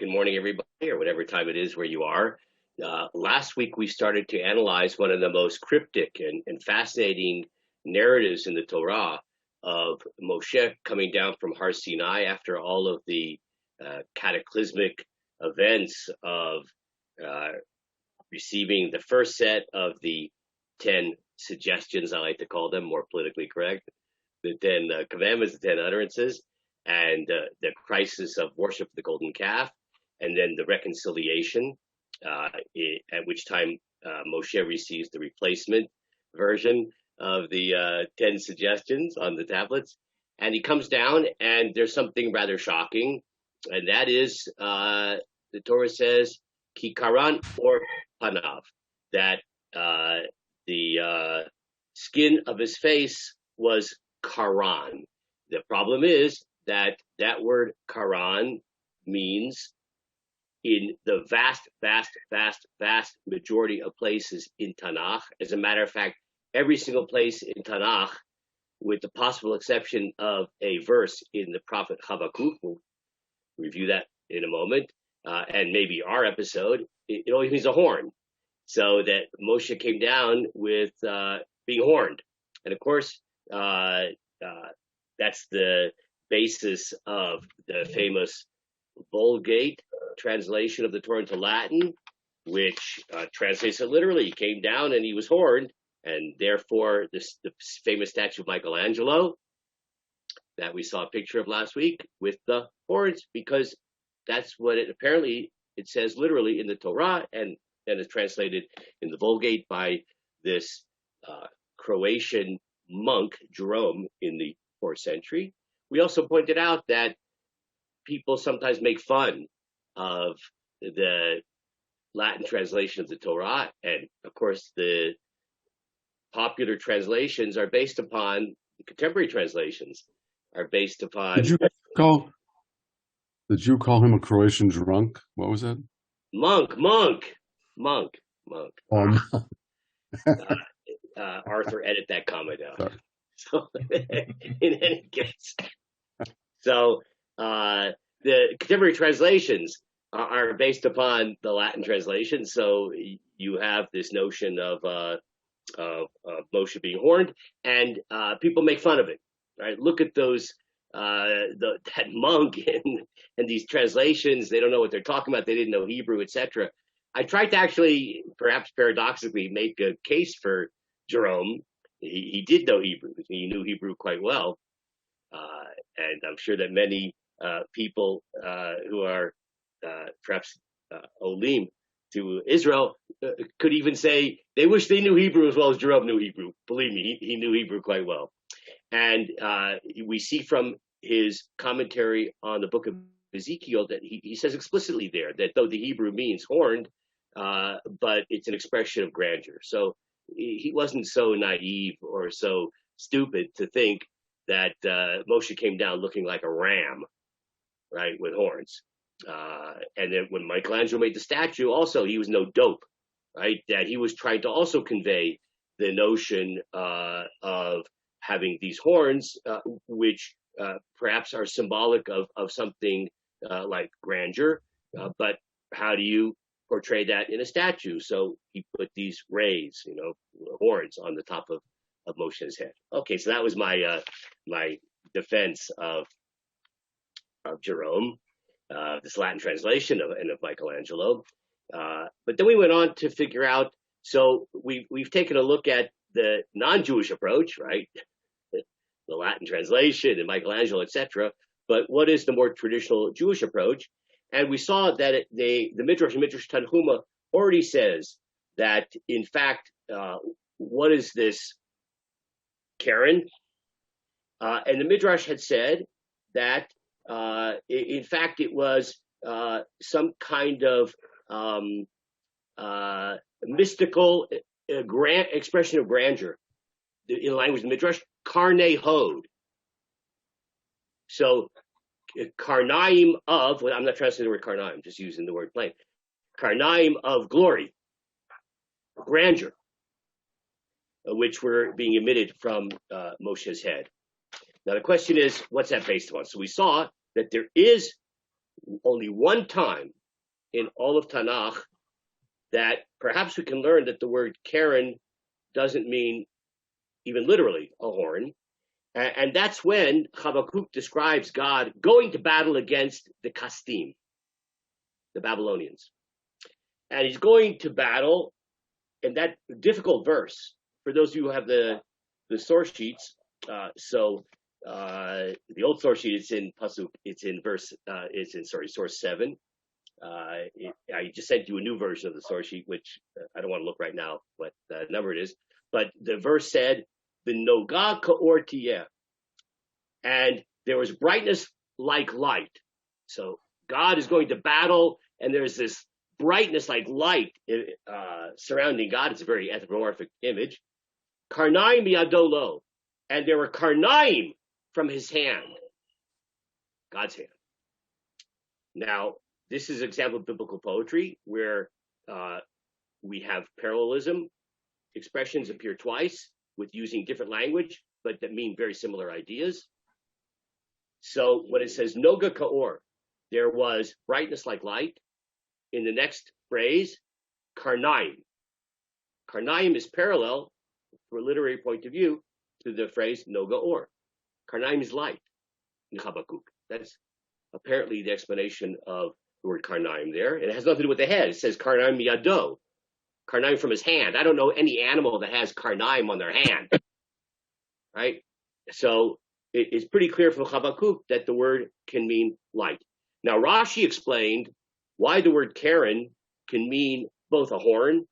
Good morning, everybody, or whatever time it is where you are. Last week, we started to analyze one of the most cryptic and fascinating narratives in the Torah of Moshe coming down from Har Sinai after all of the cataclysmic events of receiving the first set of the 10 suggestions, I like to call them, more politically correct, the 10 commandments, the 10 utterances, and the crisis of worship of the golden calf, and then the reconciliation, at which time Moshe receives the replacement version of the 10 suggestions on the tablets. And he comes down, and there's something rather shocking, and that is the Torah says, Ki karan or panav, that the skin of his face was karan. The problem is that word karan means, in the vast majority of places in Tanakh, as a matter of fact, every single place in Tanakh, with the possible exception of a verse in the prophet Habakkuk, we'll review that in a moment, and maybe our episode, it always means a horn. So that Moshe came down with being horned. And of course, that's the basis of the famous Vulgate translation of the Torah into Latin, which translates it literally. He came down and he was horned, and therefore the famous statue of Michelangelo that we saw a picture of last week with the horns, because that's what it says literally in the Torah, and is translated in the Vulgate by this Croatian monk, Jerome, in the 4th century. We also pointed out that people sometimes make fun of the Latin translation of the Torah, and of course the popular translations are based upon, the contemporary translations are based upon... Did you call him a Croatian drunk? What was that? Monk. Arthur, edit that comment out. Sorry. So, in any case, so the contemporary translations are based upon the Latin translation. So you have this notion of Moshe being horned, and people make fun of it. Right? Look at those that monk and these translations. They don't know what they're talking about. They didn't know Hebrew, etc. I tried to actually, perhaps paradoxically, make a case for Jerome. He did know Hebrew. He knew Hebrew quite well. And I'm sure that many people who are perhaps Olim to Israel could even say they wish they knew Hebrew as well as Jerome knew Hebrew. Believe me, he knew Hebrew quite well. And we see from his commentary on the book of Ezekiel that he says explicitly there that though the Hebrew means horned, but it's an expression of grandeur. So he wasn't so naive or so stupid to think that Moshe came down looking like a ram, right, with horns. And then when Michelangelo made the statue, also, he was no dope, right, that he was trying to also convey the notion of having these horns, which perhaps are symbolic of something like grandeur, but how do you portray that in a statue? So he put these rays, horns on the top of Moshe's head. Okay, so that was my my defense of Jerome, this Latin translation of Michelangelo. But then we went on to figure out, so we've taken a look at the non-Jewish approach, right? The Latin translation and Michelangelo, etc. But what is the more traditional Jewish approach? And we saw that the Midrash Tanhuma already says that, in fact, what is this Karen? And the Midrash had said that, in fact, it was some kind of mystical grand expression of grandeur. In the language of the Midrash, karne hod. So, karnaim of, well, I'm not translating the word karnaim, I'm just using the word plain. Karnaim of glory, grandeur, which were being emitted from Moshe's head. Now the question is, what's that based on? So we saw that there is only one time in all of Tanakh that perhaps we can learn that the word Karen doesn't mean even literally a horn. And that's when Habakkuk describes God going to battle against the Kasdim, the Babylonians. And he's going to battle in that difficult verse. For those of you who have the source sheets, the old source sheet, it's in Pasuk, source 7. I just sent you a new version of the source sheet, which I don't want to look right now what number it is. But the verse said, the Noga Ka'or Tiyeh, and there was brightness like light. So God is going to battle, and there's this brightness like light surrounding God. It's a very anthropomorphic image. Karnaim Yadolo, and there were Karnaim from his hand, God's hand. Now, this is an example of biblical poetry where we have parallelism. Expressions appear twice with using different language, but that mean very similar ideas. So when it says Noga Ka'or, there was brightness like light. In the next phrase, Karnaim. Karnaim is parallel, from a literary point of view, to the phrase Noga Or. Karnaim is light in Habakkuk. That's apparently the explanation of the word Karnaim there. And it has nothing to do with the head. It says Karnaim Yado. Karnaim from his hand. I don't know any animal that has Karnaim on their hand. Right? So it's pretty clear from Habakkuk that the word can mean light. Now, Rashi explained why the word Karen can mean both a horn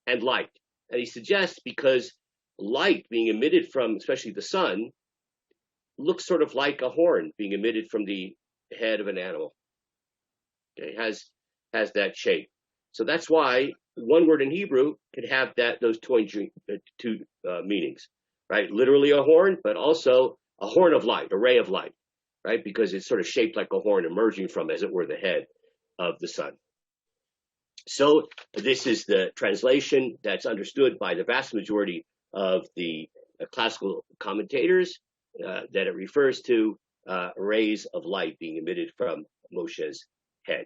and light. And he suggests because light being emitted from, especially the sun, looks sort of like a horn being emitted from the head of an animal. Okay, has that shape. So that's why one word in Hebrew could have those two meanings, right? Literally a horn, but also a horn of light, a ray of light, right? Because it's sort of shaped like a horn emerging from, as it were, the head of the sun. So this is the translation that's understood by the vast majority of the classical commentators, that it refers to rays of light being emitted from Moshe's head.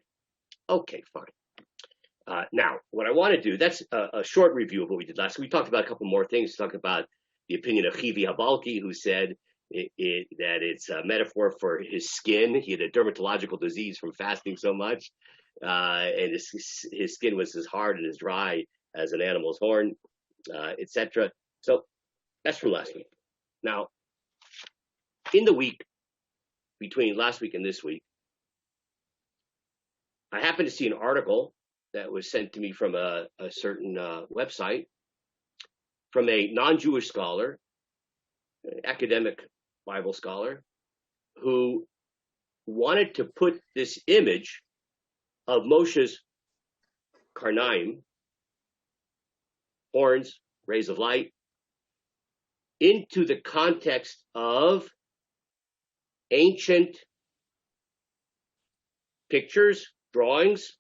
Okay, fine. Now, what I want to do, that's a short review of what we did last week. We talked about a couple more things. We talked about the opinion of Chivi Habalki, who said that it's a metaphor for his skin. He had a dermatological disease from fasting so much, and his skin was as hard and as dry as an animal's horn, etc. So that's from last week. Now, in the week between last week and this week, I happened to see an article that was sent to me from a certain website from a non-Jewish scholar, an academic Bible scholar, who wanted to put this image of Moshe's Karnaim, horns, rays of light, into the context of ancient pictures, drawings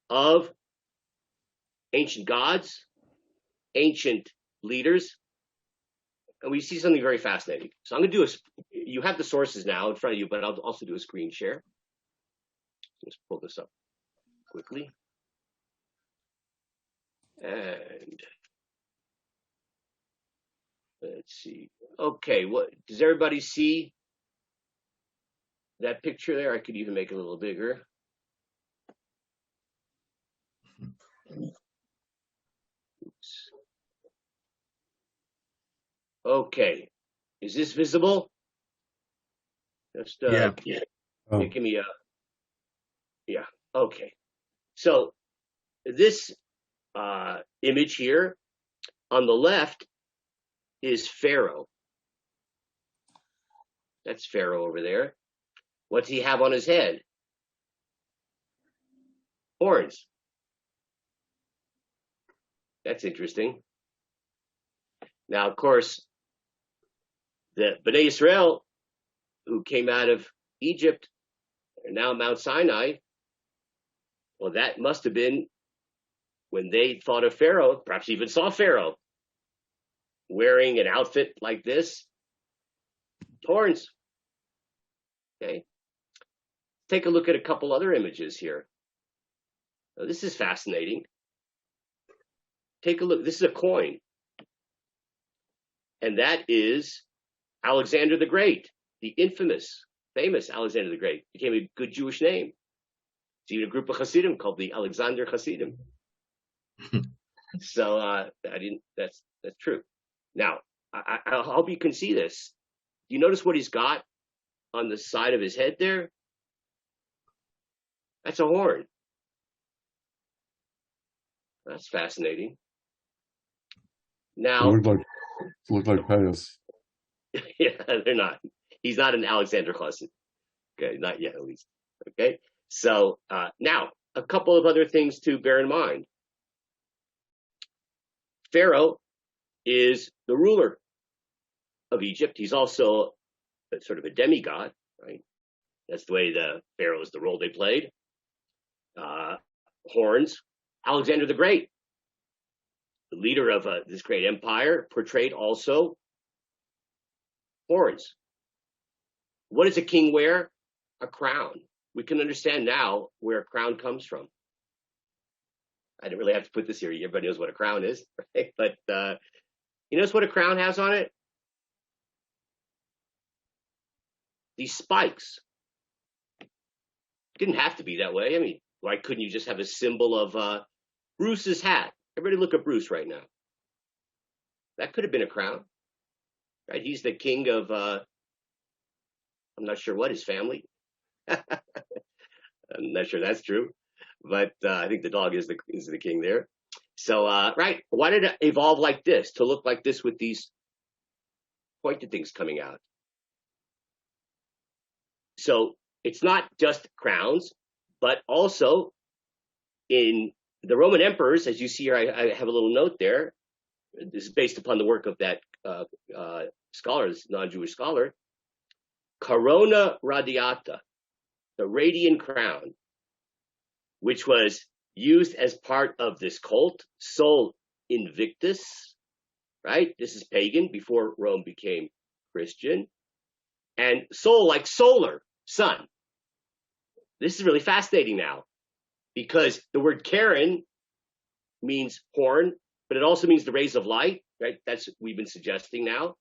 of ancient gods, ancient leaders, and we see something very fascinating. So I'm going to do you have the sources now in front of you, but I'll also do a screen share. Let's pull this up quickly. And let's see. Okay, what does everybody see that picture there? I could even make it a little bigger. Oops. Okay, is this visible? Just yeah. Give me yeah. Okay, so this image here on the left is Pharaoh. That's Pharaoh over there. What's he have on his head? Horns. That's interesting. Now, of course, the Bnei Israel, who came out of Egypt, are now Mount Sinai. Well, that must have been when they thought of Pharaoh, perhaps even saw Pharaoh wearing an outfit like this. Horns. Okay. take a look at a couple other images here. Now, this is fascinating. Take a look. This is a coin. And that is Alexander the Great, the famous Alexander the Great. Became a good Jewish name. It's even a group of Hasidim called the Alexander Hasidim. So that's true. Now, I hope you can see this. Do you notice what he's got on the side of his head there? That's a horn. That's fascinating. Now, look like Payas. Yeah, they're not. He's not an Alexander Chassid. Okay, not yet at least. Okay, so now a couple of other things to bear in mind. Pharaoh is the ruler of Egypt. He's also sort of a demigod, right? That's the way the pharaohs, the role they played. Horns. Alexander the Great, the leader of this great empire, portrayed also horns. What does a king wear? A crown. We can understand now where a crown comes from. I didn't really have to put this here. Everybody knows what a crown is, right? But you notice what a crown has on it? These spikes. Didn't have to be that way. I mean, why couldn't you just have a symbol of Bruce's hat? Everybody look at Bruce right now. That could have been a crown, right? He's the king of, I'm not sure what, his family. I'm not sure that's true, but I think the dog is the king there. So, right, why did it evolve like this, to look like this with these pointed things coming out? So it's not just crowns, but also in the Roman emperors, as you see here, I have a little note there. This is based upon the work of that scholar, this non-Jewish scholar. Corona radiata, the radiant crown, which was used as part of this cult, Sol Invictus, right? This is pagan before Rome became Christian. And Sol, like solar, sun. This is really fascinating now, because the word Karen means horn, but it also means the rays of light, right? That's what we've been suggesting now.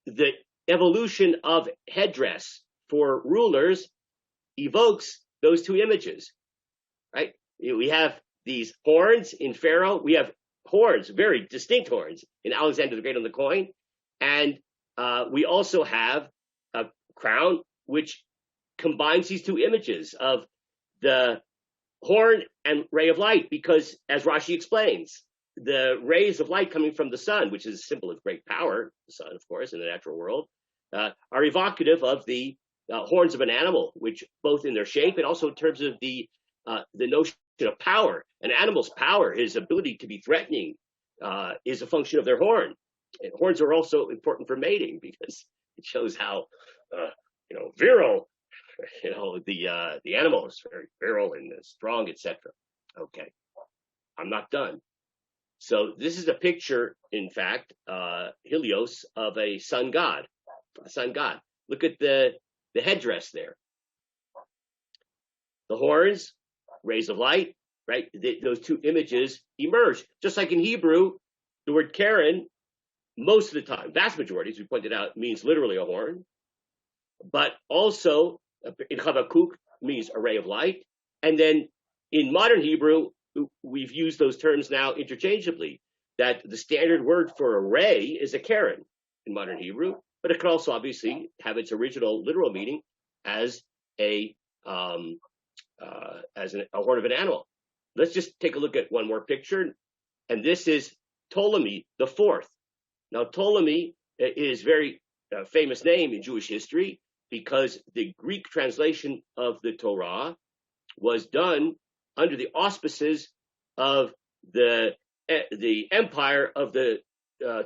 The evolution of headdress for rulers evokes those two images, right? We have these horns in Pharaoh. We have horns, very distinct horns, in Alexander the Great on the coin. And we also have a crown which combines these two images of the horn and ray of light, because, as Rashi explains, the rays of light coming from the sun, which is a symbol of great power, the sun, of course, in the natural world, are evocative of the horns of an animal, which both in their shape and also in terms of the notion of power. An animal's power, his ability to be threatening, is a function of their horn. And horns are also important for mating, because it shows how virile the animal is, very virile and strong, etc. Okay, I'm not done. So this is a picture, in fact, Helios, of a sun god. The sun god. Look at the headdress there. The horns, rays of light, right? Those two images emerge. Just like in Hebrew, the word Karen, most of the time, vast majority, as we pointed out, means literally a horn. But also, in Habakkuk, means a ray of light. And then in modern Hebrew, we've used those terms now interchangeably, that the standard word for a ray is a Karen in modern Hebrew, but it could also obviously have its original literal meaning as a horn of an animal. Let's just take a look at one more picture. And this is Ptolemy the Fourth. Now, Ptolemy is a very famous name in Jewish history, because the Greek translation of the Torah was done under the auspices of the empire of the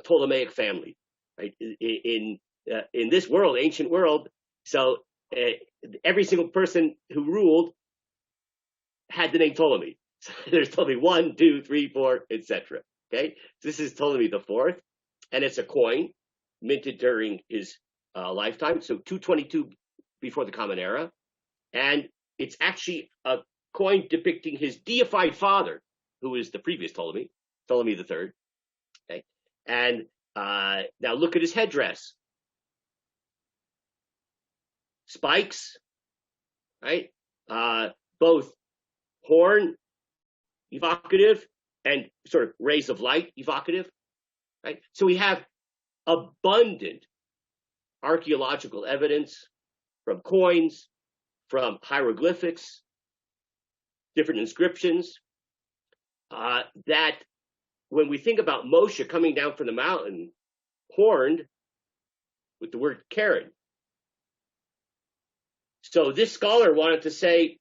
Ptolemaic family, right? In this world, ancient world, so every single person who ruled had the name Ptolemy. So there's Ptolemy 1, 2, 3, 4, etc. Okay, this is Ptolemy the Fourth, and it's a coin minted during his lifetime, so 222 before the Common Era. And it's actually a coin depicting his deified father, who is the previous Ptolemy, Ptolemy III. Okay, and now look at his headdress. Spikes, right? Both horn evocative and sort of rays of light evocative, right? So we have abundant archaeological evidence from coins, from hieroglyphics, different inscriptions, that when we think about Moshe coming down from the mountain, horned with the word Karen. So this scholar wanted to say,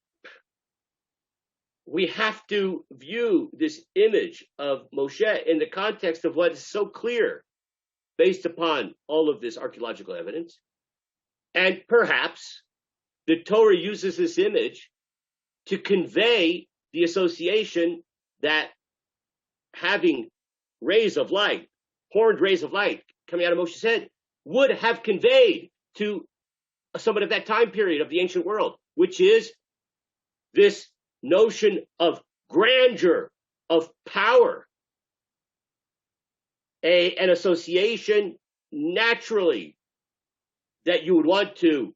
we have to view this image of Moshe in the context of what is so clear based upon all of this archaeological evidence. And perhaps the Torah uses this image to convey the association that having rays of light, horned rays of light coming out of Moshe's head would have conveyed to someone of that time period of the ancient world, which is this notion of grandeur, of power, an association naturally that you would want to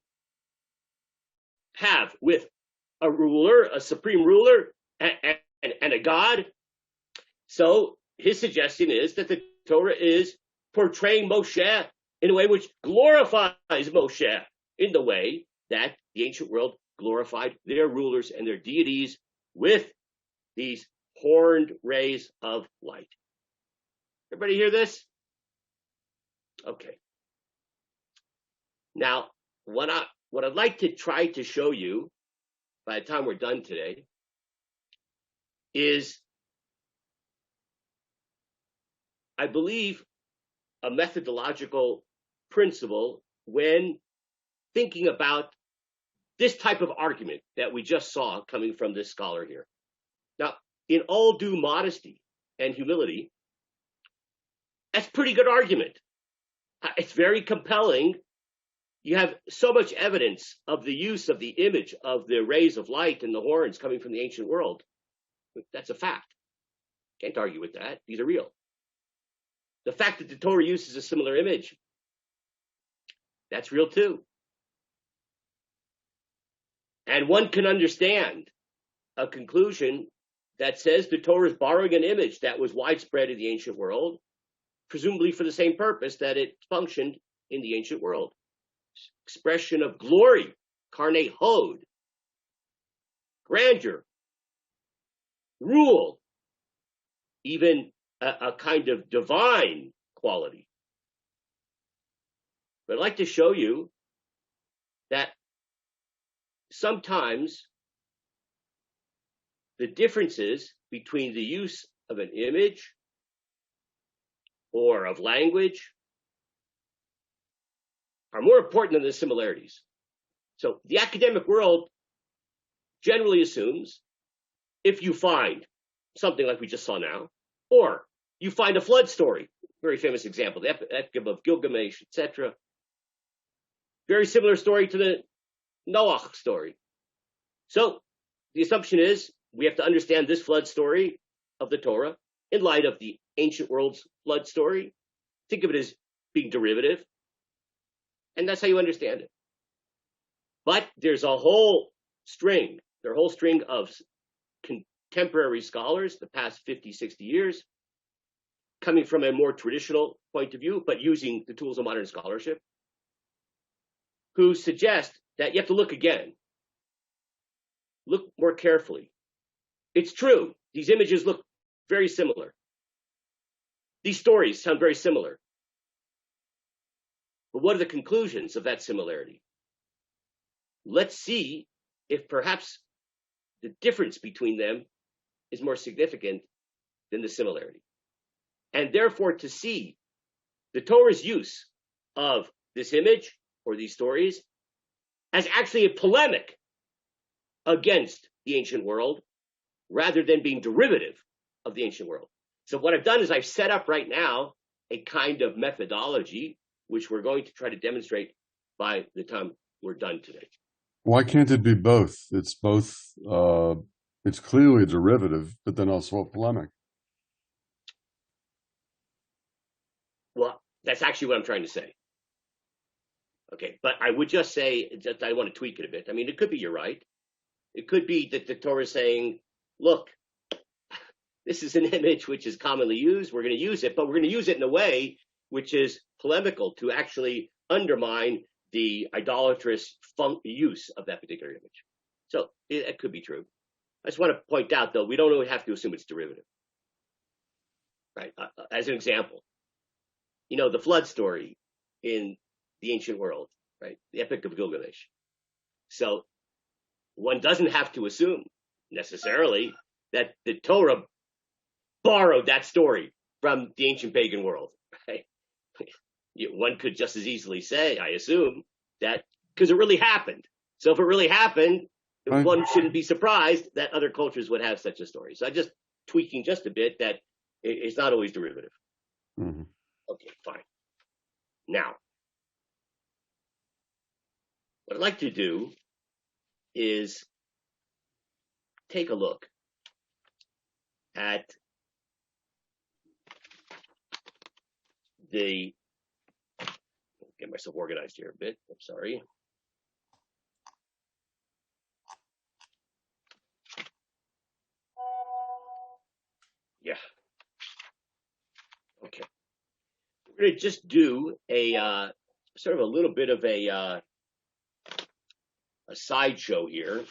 have with a ruler, a supreme ruler, and a god. So his suggestion is that the Torah is portraying Moshe in a way which glorifies Moshe in the way that the ancient world glorified their rulers and their deities with these horned rays of light. Everybody hear this? Okay. Now, what I'd like to try to show you by the time we're done today is, I believe, a methodological principle when thinking about this type of argument that we just saw coming from this scholar here. Now, in all due modesty and humility, that's a pretty good argument. It's very compelling. You have so much evidence of the use of the image of the rays of light and the horns coming from the ancient world. That's a fact. Can't argue with that. These are real. The fact that the Torah uses a similar image, that's real too. And one can understand a conclusion that says the Torah is borrowing an image that was widespread in the ancient world, presumably for the same purpose that it functioned in the ancient world. Expression of glory, karne hod, grandeur, rule, even a kind of divine quality. But I'd like to show you that sometimes the differences between the use of an image or of language are more important than the similarities. So the academic world generally assumes if you find something like we just saw now, or you find a flood story, very famous example, the Epic of Gilgamesh, etc. Very similar story to the Noah story. So the assumption is we have to understand this flood story of the Torah in light of the ancient world's flood story. Think of it as being derivative. And that's how you understand it. But there's a whole string, of contemporary scholars, the past 50, 60 years, coming from a more traditional point of view, but using the tools of modern scholarship, who suggest that you have to look again. Look more carefully. It's true, these images look very similar. These stories sound very similar. But what are the conclusions of that similarity? Let's see if perhaps the difference between them is more significant than the similarity. And therefore, to see the Torah's use of this image or these stories as actually a polemic against the ancient world rather than being derivative of the ancient world. So what I've done is I've set up right now a kind of methodology which we're going to try to demonstrate by the time we're done today. Why can't it be both? It's both. It's clearly a derivative, but then also a polemic. Well, that's actually what I'm trying to say. Okay, but I would just say that I want to tweak it a bit. I mean, it could be you're right. It could be that the Torah is saying, look, this is an image which is commonly used. We're going to use it, but we're going to use it in a way which is polemical to actually undermine the idolatrous use of that particular image. So it could be true. I just want to point out, though, we don't really have to assume it's derivative. Right? As an example, the flood story in the ancient world, right? The Epic of Gilgamesh. So one doesn't have to assume necessarily that the Torah borrowed that story from the ancient pagan world. Right? One could just as easily say, I assume, that because it really happened. So if it really happened, one shouldn't be surprised that other cultures would have such a story. So I'm just tweaking just a bit that it's not always derivative. Mm-hmm. Okay, fine. Now, what I'd like to do is take a look at get myself organized here a bit. I'm sorry. Yeah. Okay. We're going to just do a sort of a little bit of a sideshow here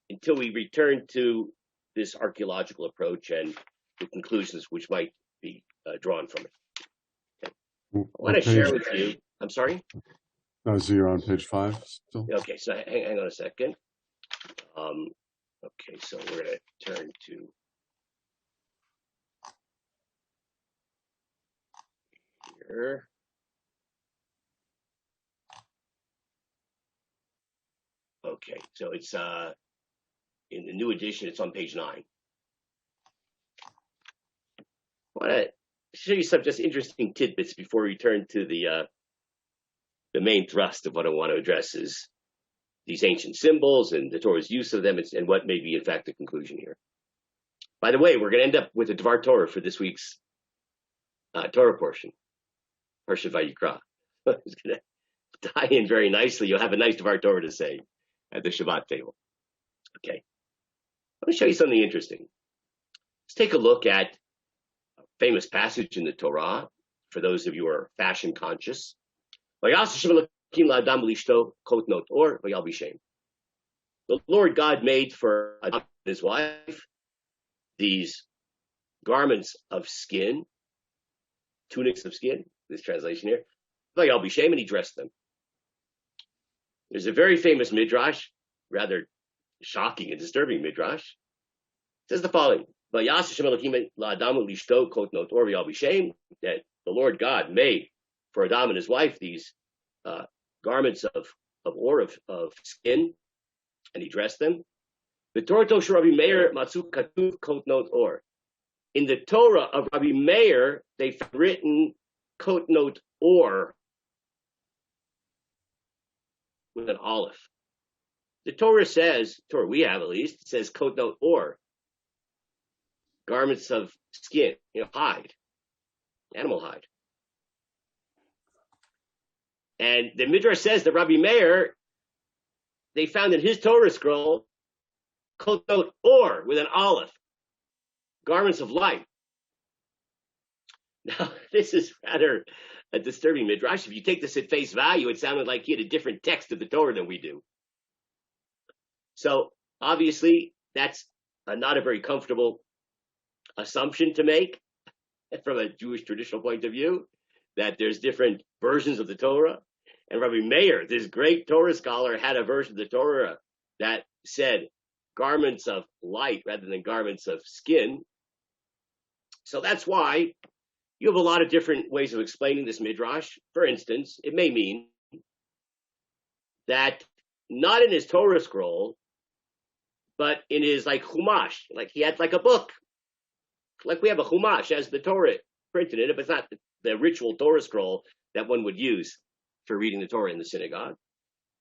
until we return to this archaeological approach and the conclusions which might be drawn from it. Okay. I want to share with you. I'm sorry? No, so you're on page 5 still? Okay, so hang on a second. Okay, so we're going to turn to here. Okay, so it's in the new edition, it's on page 9. I want to show you some just interesting tidbits before we turn to the main thrust of what I want to address is these ancient symbols and the Torah's use of them and what may be, in fact, the conclusion here. By the way, we're going to end up with a Dvar Torah for this week's Torah portion, Parshat Vayikra. It's going to tie in very nicely. You'll have a nice Dvar Torah to say at the Shabbat table. Okay. Let me show you something interesting. Let's take a look at a famous passage in the Torah for those of you who are fashion conscious. The Lord God made for Adam and his wife these garments of skin, tunics of skin, this translation here, and he dressed them. There's a very famous Midrash, rather shocking and disturbing Midrash. It says the following, that the Lord God made for Adam and his wife these garments of skin, and he dressed them. The Torah of Rabbi Meir matzu katuv kot not or. In the Torah of Rabbi Meir, they've written kot not or with an aleph. The Torah says, Torah we have at least, says kot not or. Garments of skin, hide, animal hide. And the Midrash says that Rabbi Meir, they found in his Torah scroll, kot not or with an aleph, garments of light. Now, this is rather a disturbing Midrash. If you take this at face value, it sounded like he had a different text of the Torah than we do. So, obviously, that's not a very comfortable assumption to make from a Jewish traditional point of view, that there's different versions of the Torah. And Rabbi Meir, this great Torah scholar, had a version of the Torah that said garments of light rather than garments of skin. So that's why you have a lot of different ways of explaining this Midrash. For instance, it may mean that not in his Torah scroll, but in his Chumash, like he had like a book. Like we have a Chumash as the Torah printed in it, but it's not the ritual Torah scroll that one would use for reading the Torah in the synagogue.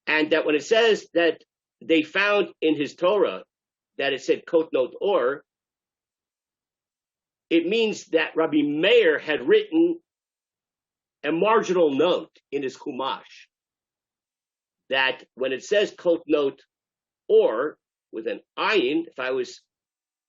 And that when it says that they found in his Torah that it said kot not or, it means that Rabbi Meir had written a marginal note in his Chumash that when it says kot not or with an ayin, if I was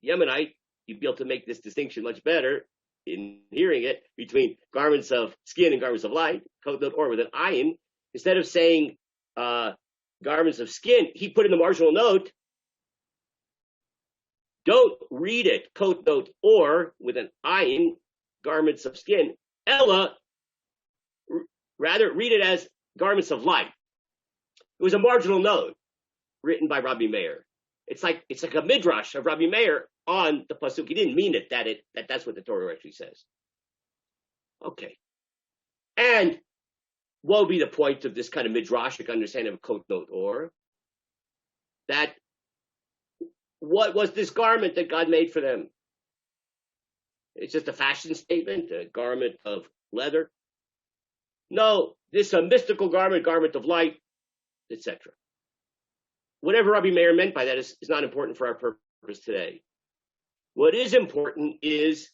Yemenite, you'd be able to make this distinction much better in hearing it between garments of skin and garments of light, kot not or with an ayin. Instead of saying garments of skin, he put in the marginal note, don't read it kot not or with an ayin, garments of skin, ella, rather read it as garments of light. It was a marginal note written by Rabbi Meir. It's like a Midrash of Rabbi Meir on the pasuk. He didn't mean it that's what the Torah actually says. Okay. And what would be the point of this kind of midrashic understanding of kot not or? That what was this garment that God made for them? It's just a fashion statement, a garment of leather. No, this is a mystical garment of light, etc. Whatever Rabbi Meir meant by that is not important for our purpose today. What is important is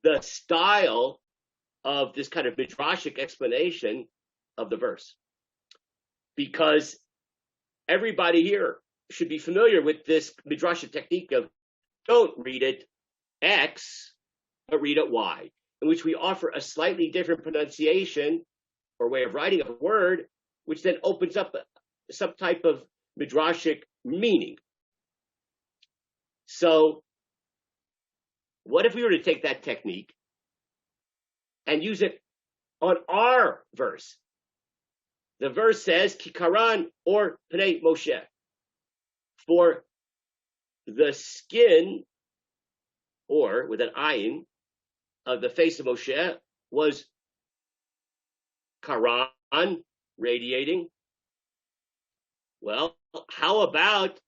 the style of this kind of midrashic explanation of the verse. Because everybody here should be familiar with this midrashic technique of don't read it X, but read it Y, in which we offer a slightly different pronunciation or way of writing of a word, which then opens up some type of midrashic meaning. So what if we were to take that technique and use it on our verse? The verse says, Kikaran or Pnei Moshe. For the skin, or with an ayin, of the face of Moshe was Karan, radiating. Well, how about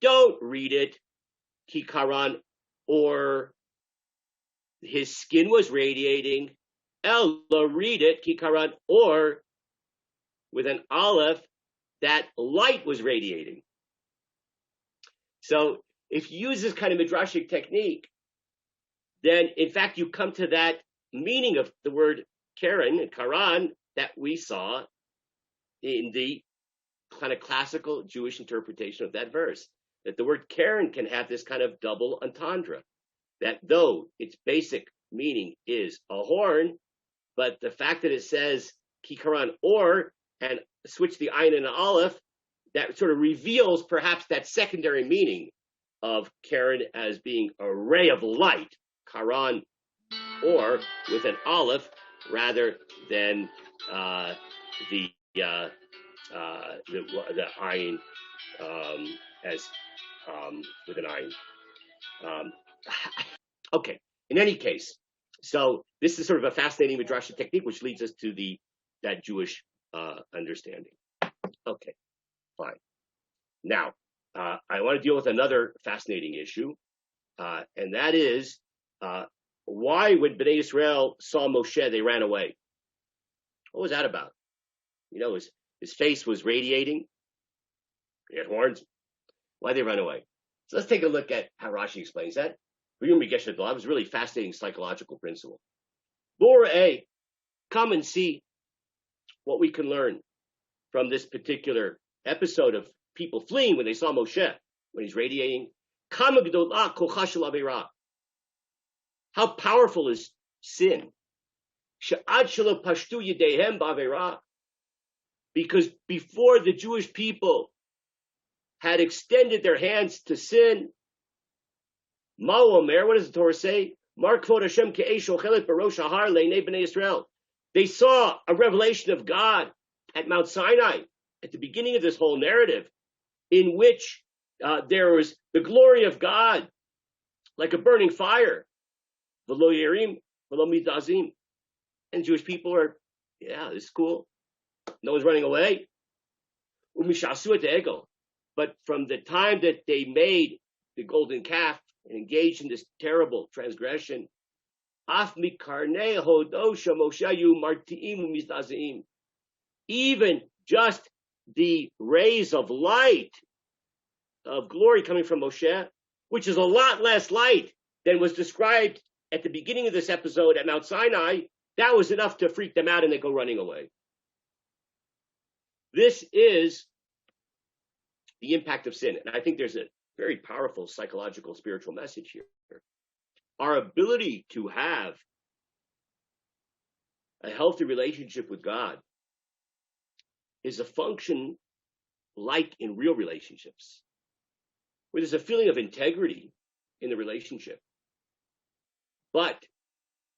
don't read it, Kikaran, or his skin was radiating. Ella, read it, Kikaran, or with an aleph, that light was radiating. So if you use this kind of midrashic technique, then in fact you come to that meaning of the word Karen and Karan that we saw in the kind of classical Jewish interpretation of that verse. That the word Karen can have this kind of double entendre. That though its basic meaning is a horn, but the fact that it says Kikaran or and switch the ayin and an aleph, that sort of reveals perhaps that secondary meaning of Karen as being a ray of light, Karan, or with an aleph rather than the ayin as with an ayin. Okay. In any case, so this is sort of a fascinating midrashic technique, which leads us to that Jewish understanding. Okay, fine. Now, I want to deal with another fascinating issue, and that is why when Bnei Israel saw Moshe, they ran away. What was that about? You know, his face was radiating. He had horns. Why they run away? So let's take a look at how Rashi explains that. It was a really fascinating psychological principle. Bora A, come and see what we can learn from this particular episode of people fleeing when they saw Moshe, when he's radiating. How powerful is sin? Because before the Jewish people had extended their hands to sin, what does the Torah say? They saw a revelation of God at Mount Sinai at the beginning of this whole narrative, in which there was the glory of God like a burning fire. V'lo yerim, v'lo midazim. And Jewish people are, yeah, this is cool. No one's running away. Umishasu et ego. But from the time that they made the golden calf and engaged in this terrible transgression, af mikarnei hodosha moshayu martiim umizdazim. Even just the rays of light, of glory coming from Moshe, which is a lot less light than was described at the beginning of this episode at Mount Sinai, that was enough to freak them out and they go running away. This is the impact of sin. And I think there's a very powerful psychological, spiritual message here. Our ability to have a healthy relationship with God is a function like in real relationships, where there's a feeling of integrity in the relationship. But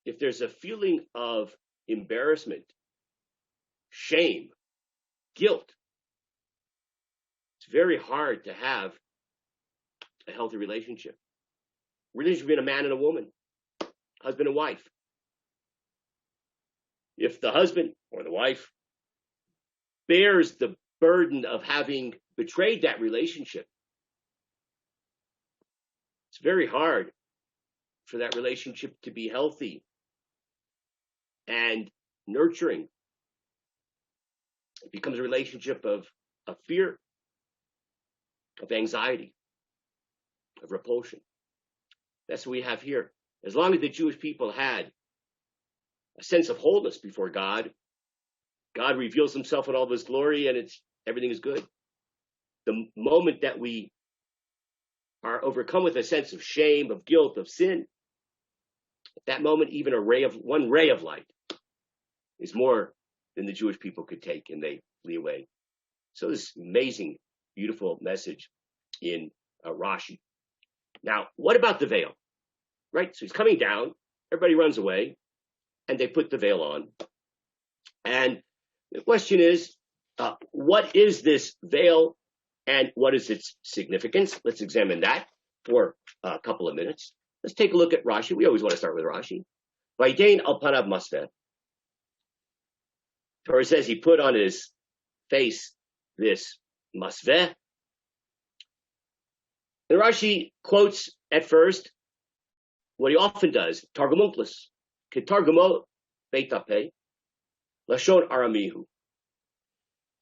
if there's a feeling of embarrassment, shame, guilt, it's very hard to have a healthy relationship. Relationship between a man and a woman, husband and wife. If the husband or the wife bears the burden of having betrayed that relationship, it's very hard for that relationship to be healthy and nurturing. It becomes a relationship of fear, of anxiety, of repulsion. That's what we have here. As long as the Jewish people had a sense of wholeness before God, God reveals himself in all of his glory and everything is good. The moment that we are overcome with a sense of shame, of guilt, of sin, at that moment, even one ray of light is more than the Jewish people could take, and they flee away. So this amazing, beautiful message in Rashi. Now, what about the veil? Right? So he's coming down, everybody runs away, and they put the veil on. And the question is, what is this veil and what is its significance? Let's examine that for a couple of minutes. Let's take a look at Rashi. We always want to start with Rashi. Vaydein al panav masveh. Torah says he put on his face this masveh. And Rashi quotes at first what he often does, Targumunklis, Ketargumo Beitape, Lashon Aramihu.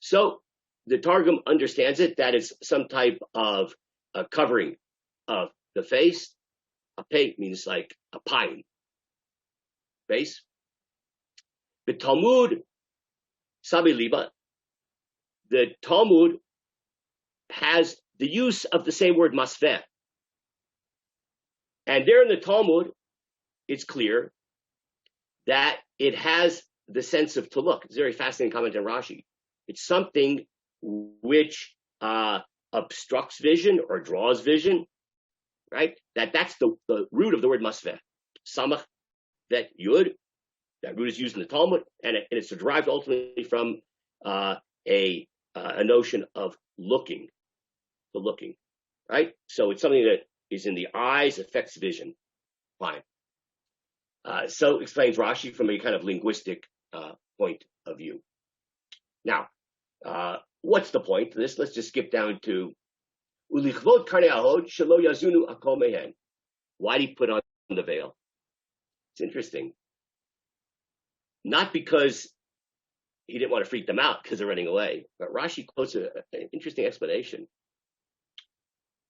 So the Targum understands it, that it's some type of a covering of the face. Ape means like a pine face. The Talmud, Sabi Liba, the Talmud has the use of the same word masveh. And there in the Talmud, it's clear that it has the sense of to look. It's a very fascinating comment in Rashi. It's something which obstructs vision or draws vision, right? That's the root of the word masveh. Samach, that yud, that root is used in the Talmud, and it's derived ultimately from a notion of looking, the looking, right? So it's something that is in the eyes, affects vision. Fine. So explains Rashi from a kind of linguistic point of view. Now, what's the point of this? Let's just skip down to ulichvot karnei ahod shelo yazunu akol mehen. Why did he put on the veil? It's interesting. Not because he didn't want to freak them out because they're running away, but Rashi quotes an interesting explanation.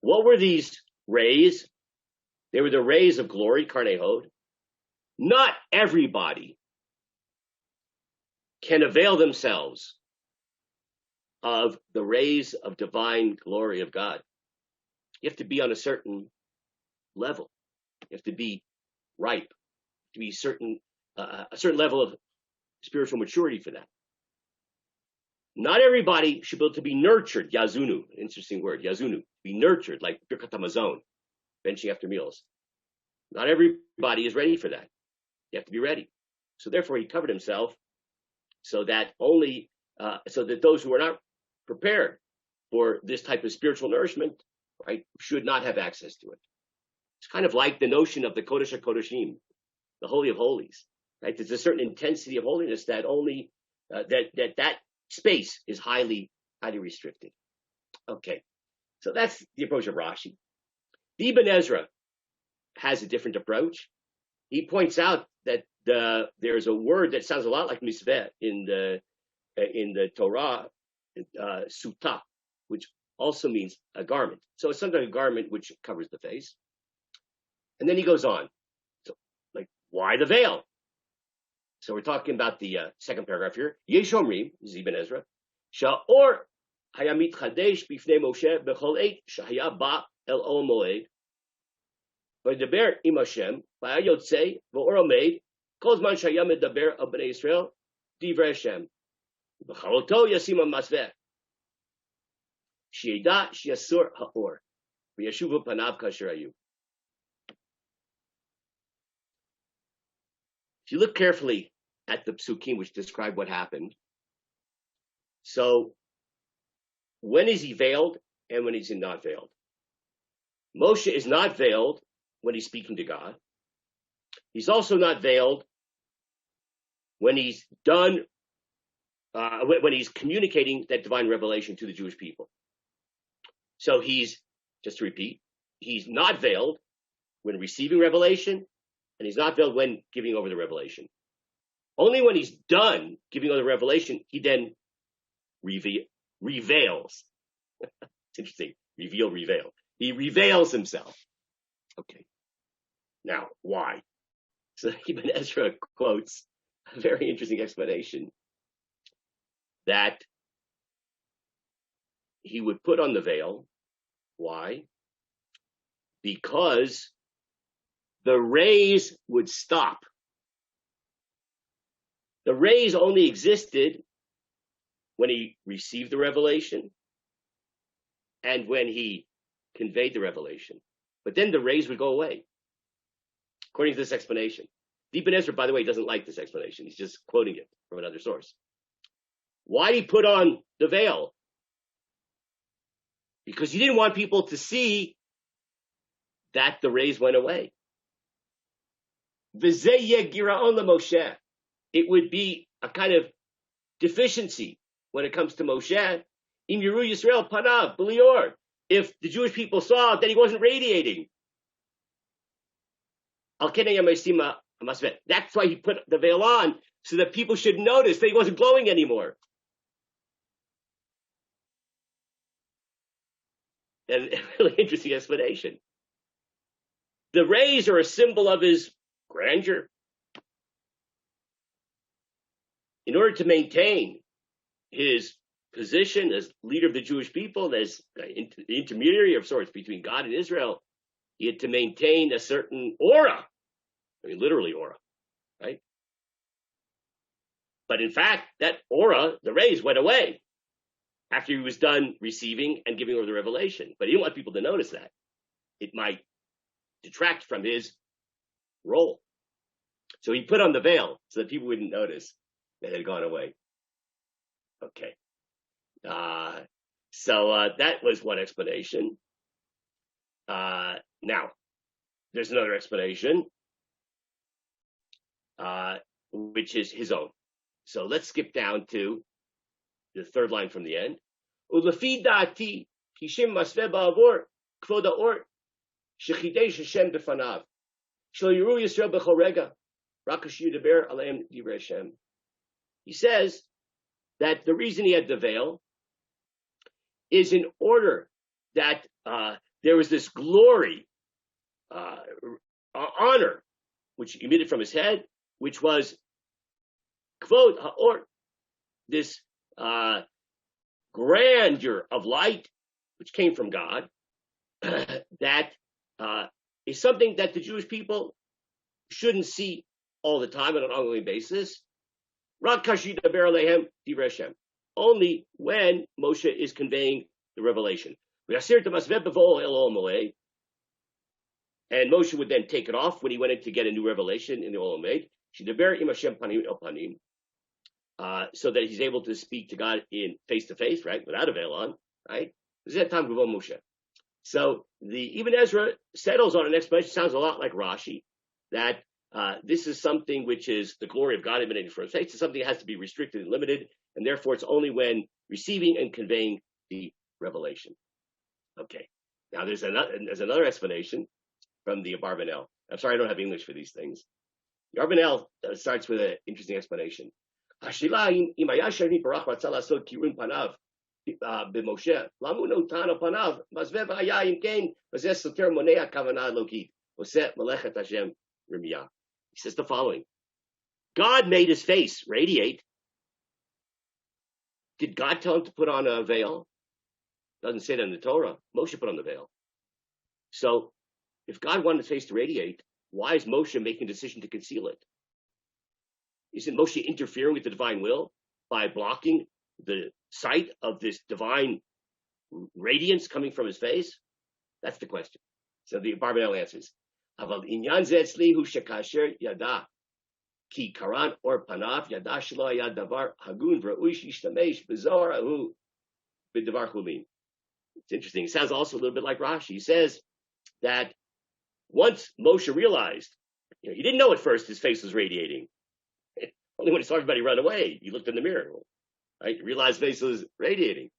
What were these rays? They were the rays of glory, karnei hod. Not everybody can avail themselves of the rays of divine glory of God. You have to be on a certain level. You have to be ripe, to be a certain level of spiritual maturity for that. Not everybody should be able to be nurtured, yazunu, interesting word, yazunu, be nurtured like Birkat Hamazon, benching after meals. Not everybody is ready for that. You have to be ready. So therefore he covered himself so that those who are not prepared for this type of spiritual nourishment, right, should not have access to it. It's kind of like the notion of the Kodesh HaKodeshim, the Holy of Holies, right? There's a certain intensity of holiness that only that space is highly restricted. Okay, so that's the approach of Rashi. The Ibn Ezra has a different approach. He points out that there's a word that sounds a lot like misveh in the Torah, suta, which also means a garment. So it's sometimes a garment which covers the face. And then he goes on. So, like, why the veil? So we're talking about the second paragraph here. Yesh omrim, this is Ibn Ezra, sha'or haya mitchadesh bifnei Moshe bechol eit shahaya ba el ol moed v'daber im Hashem v'haya yotzei v'or omed kol zman shahaya medaber al bnei Yisrael divrei Hashem v'chaloto yasim masveh she'eda she'asur ha'or v'yashuvu panav kasher hayu. If you look carefully at the psukim which describe what happened, so when is he veiled and when is he not veiled? Moshe is not veiled when he's speaking to God. He's also not veiled when he's done, when he's communicating that divine revelation to the Jewish people. So he's, just to repeat, he's not veiled when receiving revelation, and he's not veiled when giving over the revelation. Only when he's done giving over the revelation, he then reveals. It's interesting. Reveal. He reveals himself. Okay. Now, why? So Ibn Ezra quotes a very interesting explanation that he would put on the veil. Why? Because the rays would stop. The rays only existed when he received the revelation and when he conveyed the revelation. But then the rays would go away, according to this explanation. Ibn Ezra, by the way, doesn't like this explanation. He's just quoting it from another source. Why did he put on the veil? Because he didn't want people to see that the rays went away. It would be a kind of deficiency when it comes to Moshe. Im Yeru Yisrael panav b'lior. If the Jewish people saw that he wasn't radiating. That's why he put the veil on, so that people should notice that he wasn't glowing anymore. And a really interesting explanation. The rays are a symbol of his grandeur. In order to maintain his position as leader of the Jewish people, as intermediary of sorts between God and Israel, he had to maintain a certain aura. I mean, literally aura, right? But in fact, that aura, the rays, went away after he was done receiving and giving over the revelation. But he didn't want people to notice that. It might detract from his role. So he put on the veil so that people wouldn't notice that it had gone away. Okay. So that was one explanation. Now, there's another explanation, which is his own. So let's skip down to the third line from the end. Ulefi da'ati kishim masveh ba'avor kvod ha'or shechidesh Hashem b'fanav shel yiru Yisrael b'chol rega rak yudaber aleim divrei Hashem. He says that the reason he had the veil is in order that there was this glory, honor, which emitted from his head, which was kvod ha'or, this grandeur of light, which came from God, that is something that the Jewish people shouldn't see all the time on an ongoing basis. Only when Moshe is conveying the revelation. And Moshe would then take it off when he went in to get a new revelation in the Olamid. So that he's able to speak to God in face to face, right, without a veil on, right? This is that time of Moshe. So the Ibn Ezra settles on an explanation. Sounds a lot like Rashi, that this is something which is the glory of God emanating from his face. It's something that has to be restricted and limited, and therefore it's only when receiving and conveying the revelation. Okay. Now there's another explanation from the Abarbanel. I'm sorry I don't have English for these things. The Abarbanel starts with an interesting explanation. במשה. למה הוא נתן על פניו? מסווה והיה אם כן, וזה סותר מונע כוונה אלוקית. עושה מלאכת השם רמייה. He says the following. God made his face radiate. Did God tell him to put on a veil? Doesn't say that in the Torah. Moshe put on the veil. So, if God wanted his face to radiate, why is Moshe making a decision to conceal it? Isn't Moshe interfering with the divine will by blocking the sight of this divine radiance coming from his face? That's the question. So the Barbanel answers. Aval inyan ze etzli hu shekasher yada ki karan or panav yada shelo hayad davar hagun v'ra'ui shishtamesh b'zohar hu b'davar chulin. It's interesting. It sounds also a little bit like Rashi. He says that once Moshe realized, he didn't know at first his face was radiating. Only when he saw everybody run away, he looked in the mirror, right? He realized his face was radiating.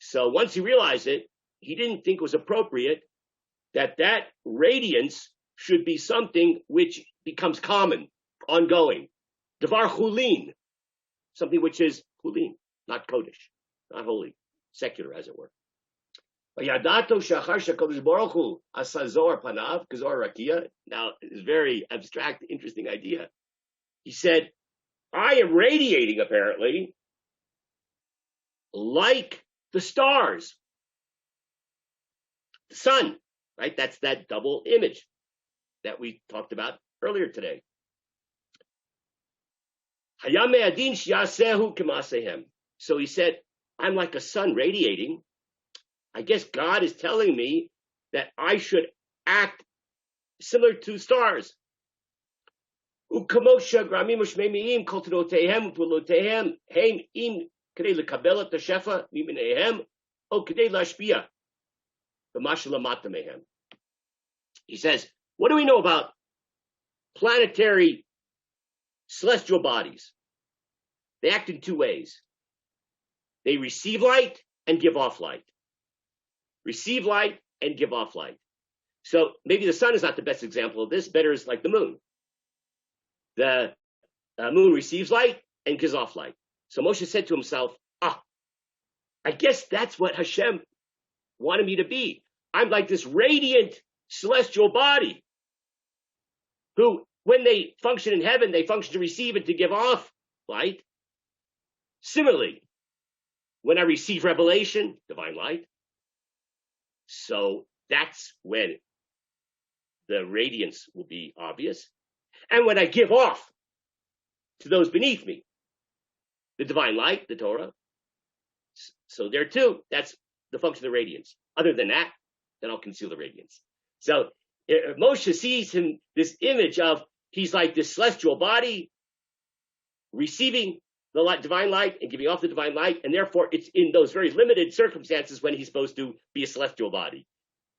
So once he realized it, he didn't think it was appropriate that radiance should be something which becomes common, ongoing. Devar chulin, something which is chulin, not kodesh, not holy, secular, as it were. Now, it's a very abstract, interesting idea. He said, I am radiating, apparently, like the stars, the sun, right? That's that double image that we talked about earlier today. So he said, I'm like a sun radiating. I guess God is telling me that I should act similar to stars. He says, what do we know about planetary celestial bodies? They act in two ways. They receive light and give off light. Receive light and give off light. So maybe the sun is not the best example of this. Better is like the moon. The moon receives light and gives off light. So Moshe said to himself, I guess that's what Hashem wanted me to be. I'm like this radiant celestial body who, when they function in heaven, they function to receive and to give off light. Similarly, when I receive revelation, divine light, so that's when the radiance will be obvious. And when I give off to those beneath me, the divine light, the Torah, so there too, that's the function of the radiance. Other than that, then I'll conceal the radiance. So Moshe sees him, this image of, he's like this celestial body receiving the light, divine light and giving off the divine light, and therefore it's in those very limited circumstances when he's supposed to be a celestial body.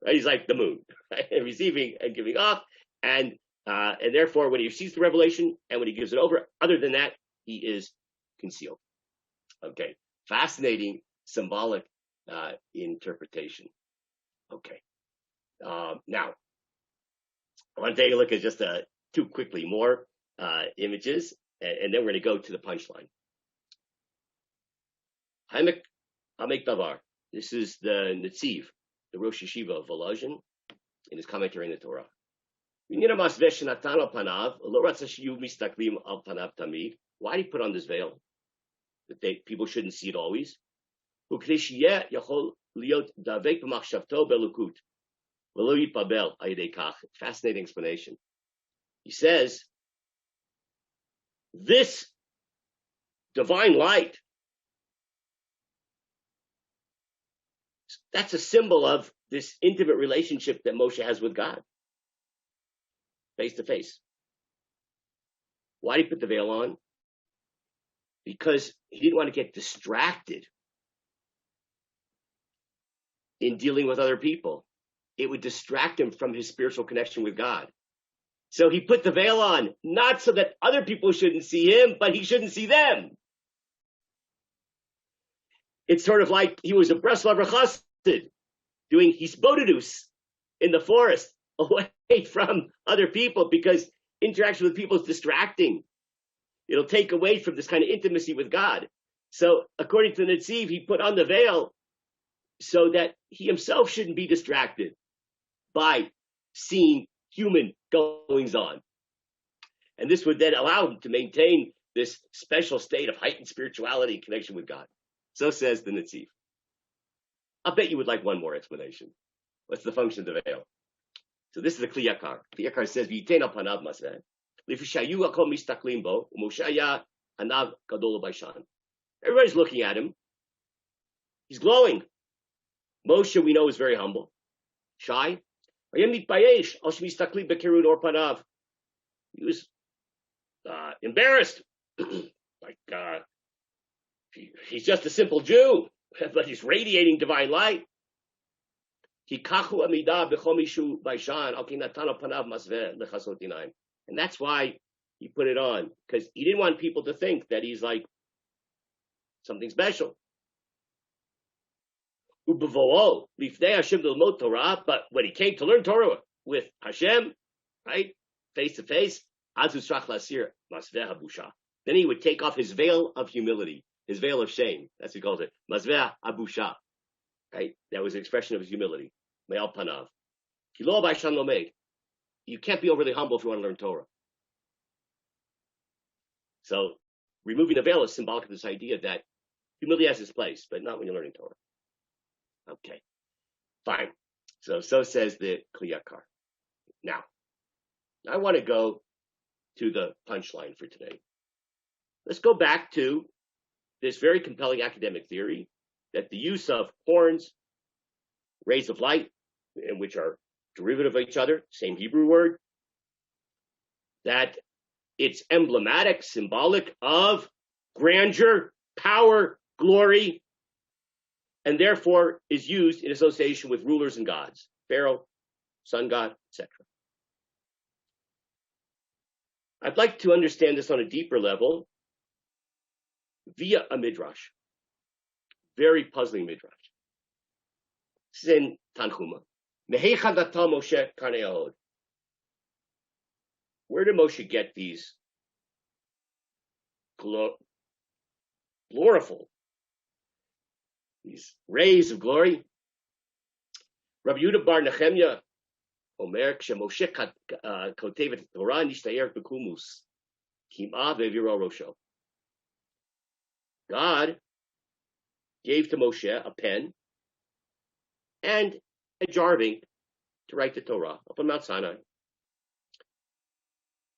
Right? He's like the moon, right? Receiving and giving off, and therefore when he receives the revelation and when he gives it over, other than that, he is concealed. Okay, fascinating symbolic interpretation. Okay, now I want to take a look at just two quickly more images, and then we're going to go to the punchline. Hamek Davar. This is the Netziv, the Rosh Yeshiva of Volozhin, in his commentary on the Torah. Why did he put on this veil? That people shouldn't see it always. Fascinating explanation. He says, this divine light, that's a symbol of this intimate relationship that Moshe has with God, face to face. Why did he put the veil on? Because he didn't want to get distracted in dealing with other people. It would distract him from his spiritual connection with God. So he put the veil on, not so that other people shouldn't see him, but he shouldn't see them. It's sort of like he was a Breslauer Chassid, doing hisbodedus in the forest, away from other people, because interaction with people is distracting. It'll take away from this kind of intimacy with God. So according to the Netziv, he put on the veil so that he himself shouldn't be distracted by seeing human goings on. And this would then allow him to maintain this special state of heightened spirituality and connection with God. So says the Netziv. I'll bet you would like one more explanation. What's the function of the veil? So this is the Kli Yakar. Kli Yakar says, "V'yitein al panav masveh, lifishayu hakol mistaklim bo, u'Moshe haya anav gadol baishan." Everybody's looking at him. He's glowing. Moshe, we know, is very humble, shy. He was embarrassed. He's just a simple Jew, but he's radiating divine light. And that's why he put it on, because he didn't want people to think that he's like something special. But when he came to learn Torah with Hashem, right, face to face, then he would take off his veil of humility, his veil of shame. That's what he calls it. Masveh abusha. Right? That was an expression of his humility. Me'al panav. You can't be overly humble if you want to learn Torah. So removing the veil is symbolic of this idea that humility has its place, but not when you're learning Torah. Okay, fine. So says the Kli Yakar. Now, I want to go to the punchline for today. Let's go back to this very compelling academic theory that the use of horns, rays of light, and which are derivative of each other, same Hebrew word, that it's emblematic, symbolic of grandeur, power, glory, and therefore is used in association with rulers and gods, Pharaoh, sun god, etc. I'd like to understand this on a deeper level via a Midrash, very puzzling Midrash. This is in Tanhuma. Moshe Karnei. Where did Moshe get these gloriful, these rays of glory? Rabbi Yehuda bar Nehemiah Omer Moshe kotev et Torah nishtayer bekumus kim'a ve'viro rosho. God gave to Moshe a pen and a jar of ink to write the Torah up on Mount Sinai.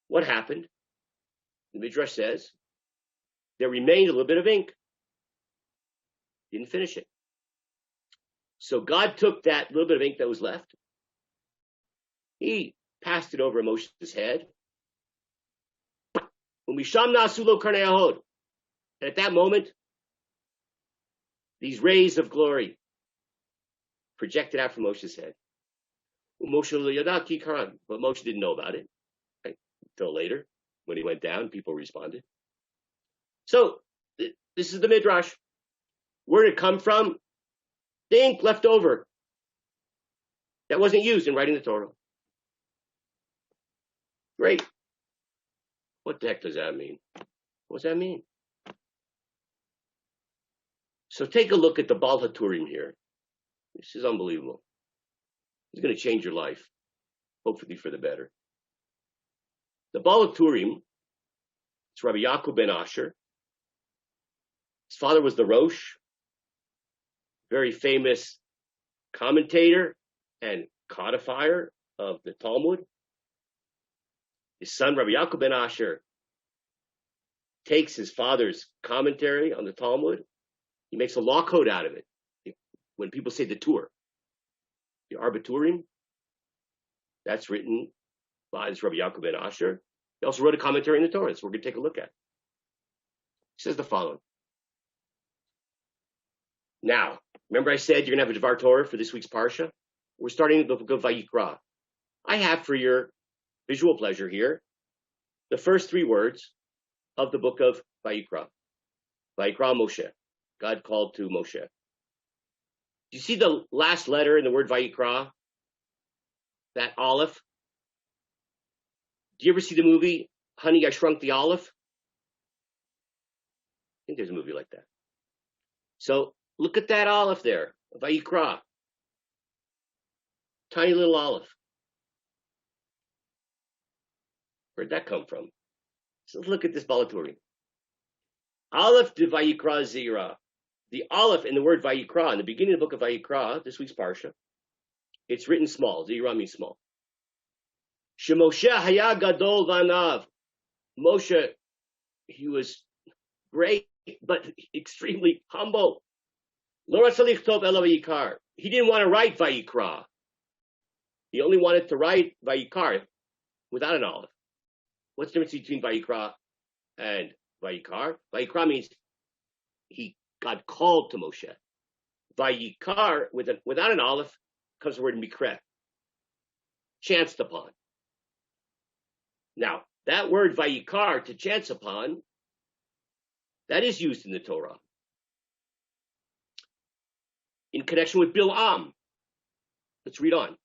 What happened? The Midrash says there remained a little bit of ink. Didn't finish it. So God took that little bit of ink that was left. He passed it over Moshe's head. And at that moment, these rays of glory projected out from Moshe's head. But Moshe didn't know about it, right? Until later, when he went down, people responded. So this is the Midrash. Where did it come from? The ink left over that wasn't used in writing the Torah. Great. What the heck does that mean? What does that mean? So take a look at the Baal HaTurim here. This is unbelievable. It's going to change your life, hopefully for the better. The Baal HaTurim, it's Rabbi Yaakov ben Asher. His father was the Rosh, very famous commentator and codifier of the Talmud. His son, Rabbi Yaakov ben Asher, takes his father's commentary on the Talmud. He makes a law code out of it. When people say the Tur, the Arbiturim, that's written by this Rabbi Yaakov ben Asher. He also wrote a commentary on the Torah, so we're going to take a look at. He says the following. Now, remember I said you're going to have a Dvar Torah for this week's Parsha? We're starting the book of Vayikra. I have for your visual pleasure here the first three words of the book of Vayikra. Vayikra Moshe. God called to Moshe. Do you see the last letter in the word Vayikra? That Aleph? Do you ever see the movie Honey, I Shrunk the Olive? I think there's a movie like that. So look at that olive there, Vayikra. Tiny little olive. Where'd that come from? So let's look at this Balaturi. Aleph de Vayikra Zira. The Aleph in the word Vayikra, in the beginning of the book of Vayikra, this week's Parsha, it's written small. Zira means small. Shemoshe Haya Gadol Vanav. Moshe, he was great, but extremely humble. Lo Ratza Lichtov Ela Vayikar. He didn't want to write Vayikra. He only wanted to write Vayikar without an Aleph. What's the difference between Vayikra and Vayikar? Vayikra means God called to Moshe. Vayikar, without an Aleph, comes the word Mikre, chanced upon. Now, that word Vayikar, to chance upon, that is used in the Torah in connection with Bil'am. Let's read on.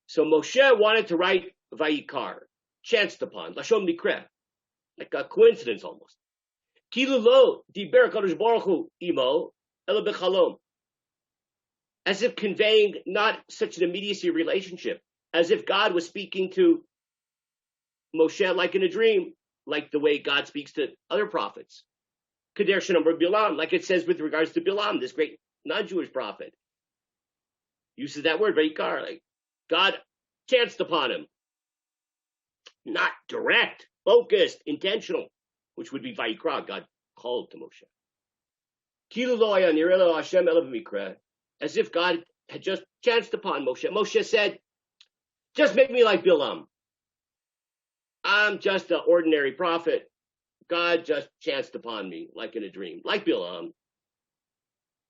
So Moshe wanted to write Vayikar, chanced upon, Lashon Mikre, like a coincidence almost. Kilu lo diber Kadosh Baruch Hu imo ela bechalom, as if conveying not such an immediacy relationship, as if God was speaking to Moshe like in a dream, like the way God speaks to other prophets. Kader Shenamar Bilam, like it says with regards to Bilam, this great non-Jewish prophet, uses that word Vayikar, like God chanced upon him, not direct, focused, intentional, which would be Vayikra, God called to Moshe. Kilu lo haya nireh lo Hashem ela b'mikra, as if God had just chanced upon Moshe. Moshe said, just make me like Bilam. I'm just an ordinary prophet. God just chanced upon me like in a dream, like Bilam.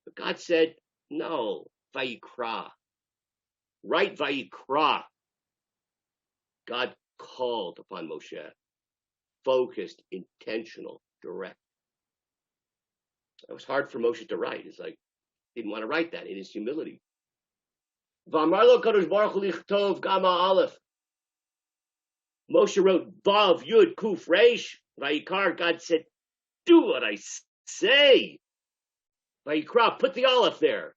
But God said, no, Vayikra. Write Vayikra. God called upon Moshe. Focused, intentional, direct. It was hard for Moshe to write. It's like, he didn't want to write that in his humility. V'amar lo Kadosh Baruch Hu lichtov gama aleph. Moshe wrote Vav, Yud, Kuf, Reish, Vayikar. God said, do what I say. Vayikra, put the aleph there.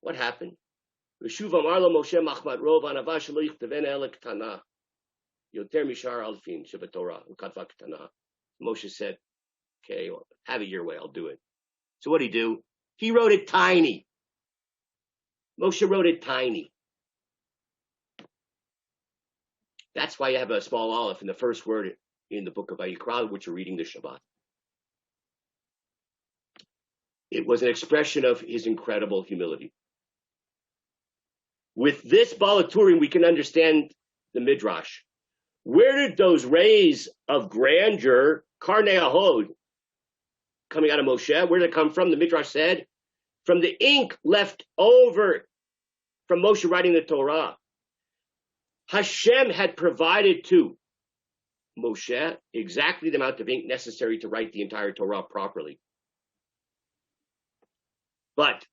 What happened? V'shuv amar lo Moshe machmat rov anava shelo yichtaven ela ktana. Yoter mishar alfin shebetorah ukatva ktana. Moshe said, okay, well, have it your way, I'll do it. So what did he do? He wrote it tiny. Moshe wrote it tiny. That's why you have a small aleph in the first word in the book of Vayikra, which you're reading this Shabbat. It was an expression of his incredible humility. With this Balaturim, we can understand the Midrash. Where did those rays of grandeur, Karnei Ahod, coming out of Moshe, where did it come from? The Midrash said, from the ink left over from Moshe writing the Torah. Hashem had provided to Moshe exactly the amount of ink necessary to write the entire Torah properly. But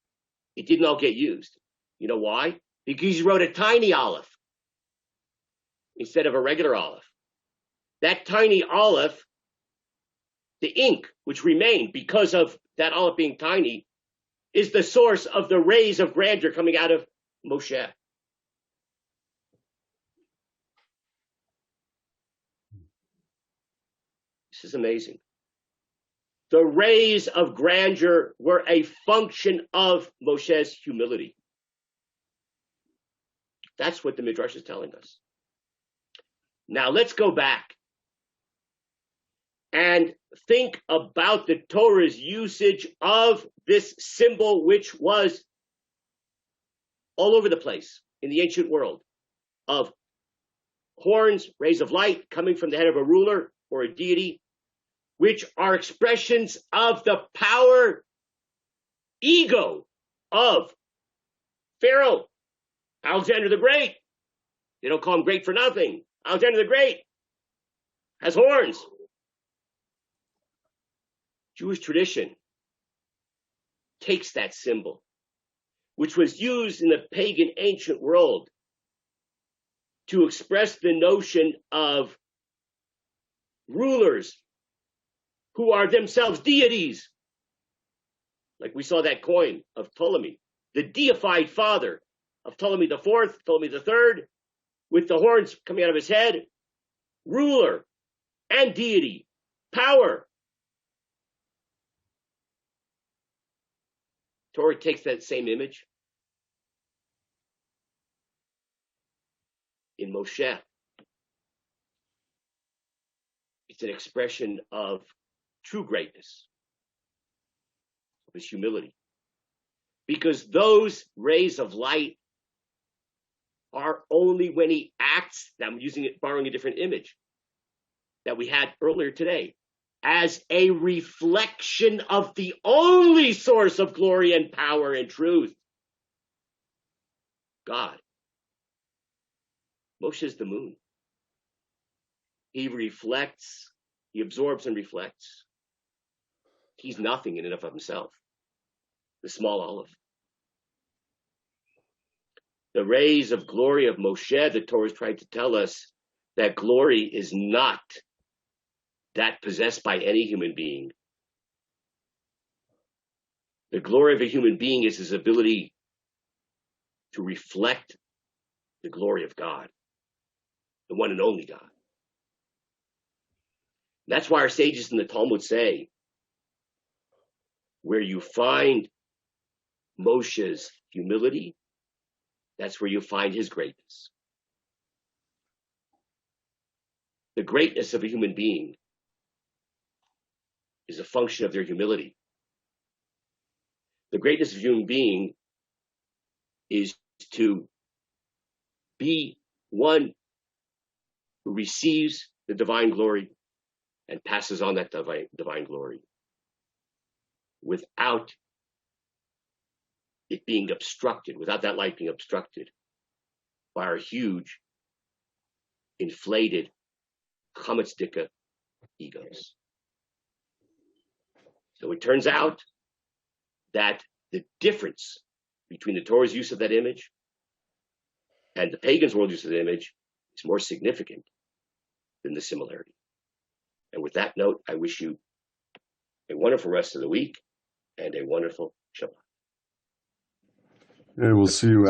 it didn't all get used. You know why? Because he wrote a tiny aleph instead of a regular aleph. That tiny aleph, the ink which remained because of that aleph being tiny, is the source of the rays of grandeur coming out of Moshe. This is amazing. The rays of grandeur were a function of Moshe's humility. That's what the Midrash is telling us. Now let's go back and think about the Torah's usage of this symbol, which was all over the place in the ancient world, of horns, rays of light coming from the head of a ruler or a deity, which are expressions of the power, ego of Pharaoh, Alexander the Great. They don't call him great for nothing. Alexander the Great has horns. Jewish tradition takes that symbol, which was used in the pagan ancient world to express the notion of rulers who are themselves deities. Like we saw that coin of Ptolemy, the deified father of Ptolemy the fourth, Ptolemy the third, with the horns coming out of his head, ruler and deity, power. Torah takes that same image in Moshe. It's an expression of true greatness, of his humility. Because those rays of light are only when he acts, I'm borrowing a different image that we had earlier today, as a reflection of the only source of glory and power and truth, God. Moshe is the moon. He reflects, he absorbs and reflects. He's nothing in and of himself, the small olive. The rays of glory of Moshe, the Torah is trying to tell us that glory is not that possessed by any human being. The glory of a human being is his ability to reflect the glory of God, the one and only God. That's why our sages in the Talmud say, where you find Moshe's humility, that's where you find his greatness. The greatness of a human being is a function of their humility. The greatness of a human being is to be one who receives the divine glory and passes on that divine glory without it being obstructed, without that light being obstructed by our huge, inflated, commentaries egos. So it turns out that the difference between the Torah's use of that image and the pagan's world use of the image is more significant than the similarity. And with that note, I wish you a wonderful rest of the week and a wonderful Shabbat. Yeah, we'll see you